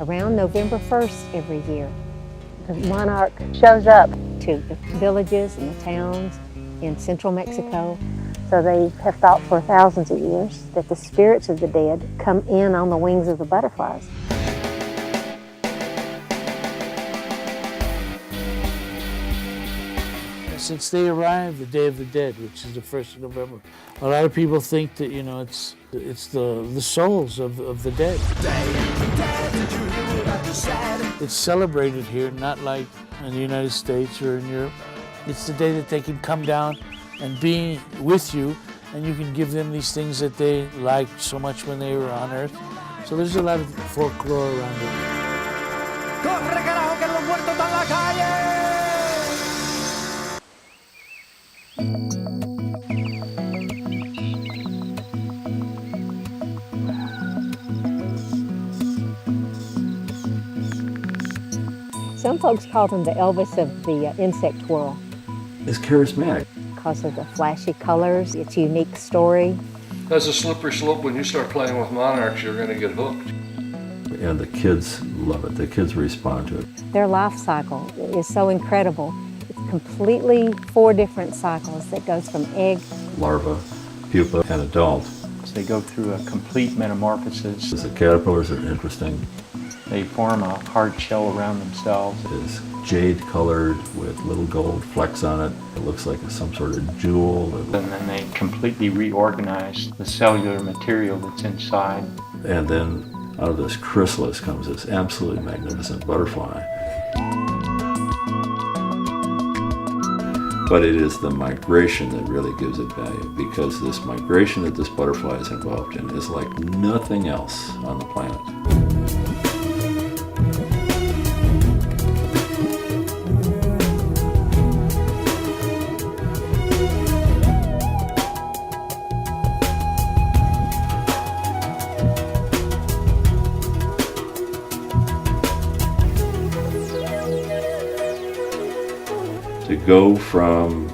around November 1st every year. The monarch shows up to the villages and the towns in central Mexico. So they have thought for thousands of years that the spirits of the dead come in on the wings of the butterflies. Since they arrived, the Day of the Dead, which is the 1st of November, a lot of people think that, you know, it's the souls of the dead. It's celebrated here, not like in the United States or in Europe. It's the day that they can come down and be with you, and you can give them these things that they liked so much when they were on Earth. So there's a lot of folklore around it. Some folks call them the Elvis of the insect world. It's charismatic. Because of the flashy colors, its unique story. That's a slippery slope. When you start playing with monarchs, you're going to get hooked. And the kids love it. The kids respond to it. Their life cycle is so incredible. It's completely 4 different cycles that goes from egg, Larva, pupa, and adult. They go through a complete metamorphosis. The caterpillars are interesting. They form a hard shell around themselves. It's jade colored with little gold flecks on it. It looks like some sort of jewel. And then they completely reorganize the cellular material that's inside. And then out of this chrysalis comes this absolutely magnificent butterfly. But it is the migration that really gives it value, because this migration that this butterfly is involved in is like nothing else on the planet. To go from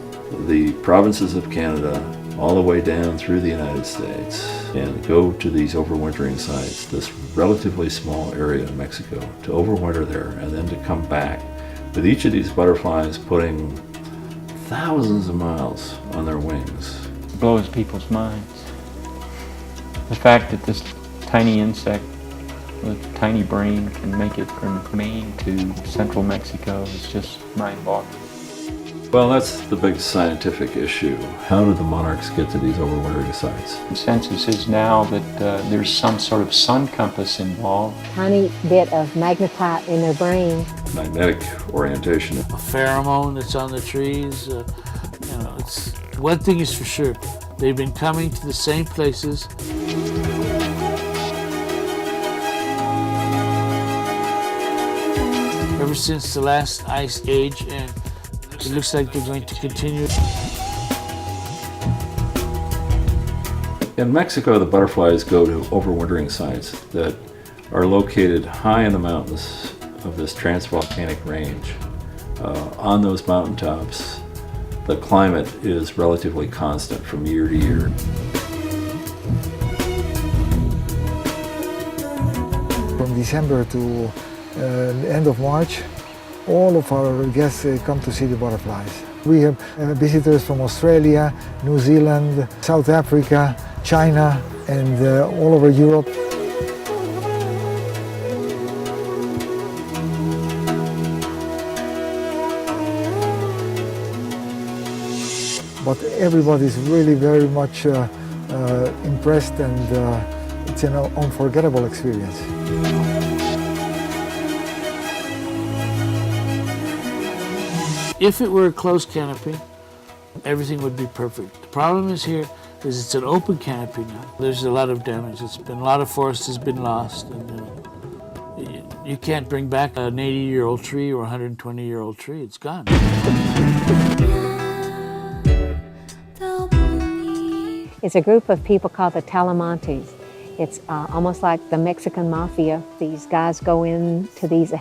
the provinces of Canada all the way down through the United States and go to these overwintering sites, this relatively small area in Mexico, to overwinter there and then to come back with each of these butterflies putting thousands of miles on their wings. It blows people's minds. The fact that this tiny insect with a tiny brain can make it from Maine to central Mexico is just mind-boggling. Well, that's the big scientific issue. How did the monarchs get to these overwintering sites? The consensus is now that there's some sort of sun compass involved. Tiny bit of magnetite in their brain. Magnetic orientation. A pheromone that's on the trees. You know, it's one thing is for sure. They've been coming to the same places. Ever since the last ice age, and it looks like they're going to continue. In Mexico, the butterflies go to overwintering sites that are located high in the mountains of this transvolcanic range. On those mountaintops, the climate is relatively constant from year to year. From December to the end of March, all of our guests come to see the butterflies. We have visitors from Australia, New Zealand, South Africa, China, and all over Europe. But everybody is really very much impressed, and it's an unforgettable experience. If it were a closed canopy, everything would be perfect. The problem is here is it's an open canopy now. There's a lot of damage. A lot of forest has been lost, and you can't bring back an 80-year-old tree or a 120-year-old tree. It's gone. It's a group of people called the Talamantes. It's almost like the Mexican Mafia. These guys go into these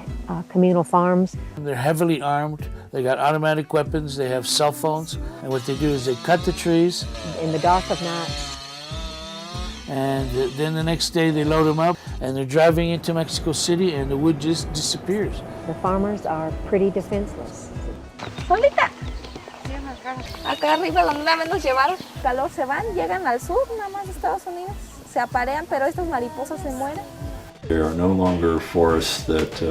communal farms. They're heavily armed. They got automatic weapons. They have cell phones. And what they do is they cut the trees. In the dark of night. And then the next day they load them up and they're driving into Mexico City and the wood just disappears. The farmers are pretty defenseless. Solita. Acá arriba donde una vez nos llevaron, calor se van, llegan al sur, nada más de Estados Unidos, se aparean, pero estas mariposas se mueren. There are no longer forests that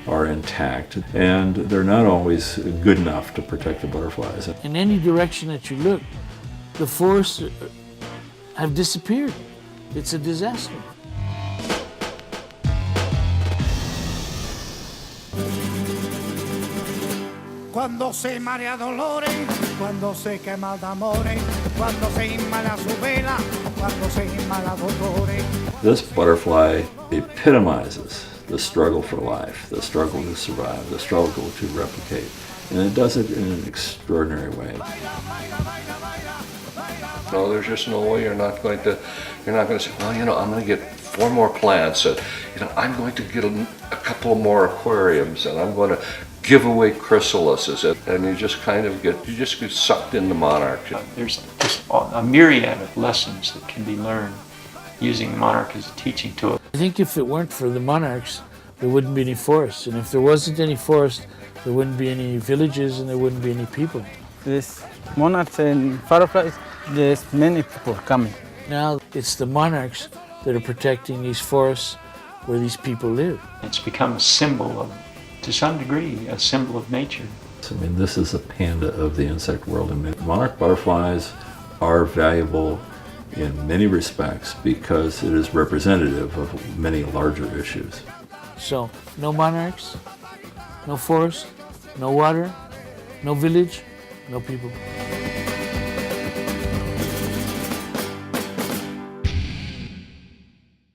are intact, and they're not always good enough to protect the butterflies. In any direction that you look, the forests have disappeared. It's a disaster. Cuando se marea dolores, cuando se quema de amores, cuando se inmala su vela, cuando se inmala dolores. This butterfly epitomizes the struggle for life, the struggle to survive, the struggle to replicate, and it does it in an extraordinary way. No, there's just no way you're not going to say, well, you know, I'm going to get 4 more plants, and you know, I'm going to get a couple more aquariums, and I'm going to give away chrysalises, and you just get sucked into Monarch. There's just a myriad of lessons that can be learned using the monarch as a teaching tool. I think if it weren't for the monarchs, there wouldn't be any forests. And if there wasn't any forest, there wouldn't be any villages and there wouldn't be any people. There's monarchs and fireflies, there's many people coming. Now it's the monarchs that are protecting these forests where these people live. It's become a symbol of, to some degree, a symbol of nature. I mean, this is a panda of the insect world, and monarch butterflies are valuable in many respects because it is representative of many larger issues. So, no monarchs, no forest, no water, no village, no people.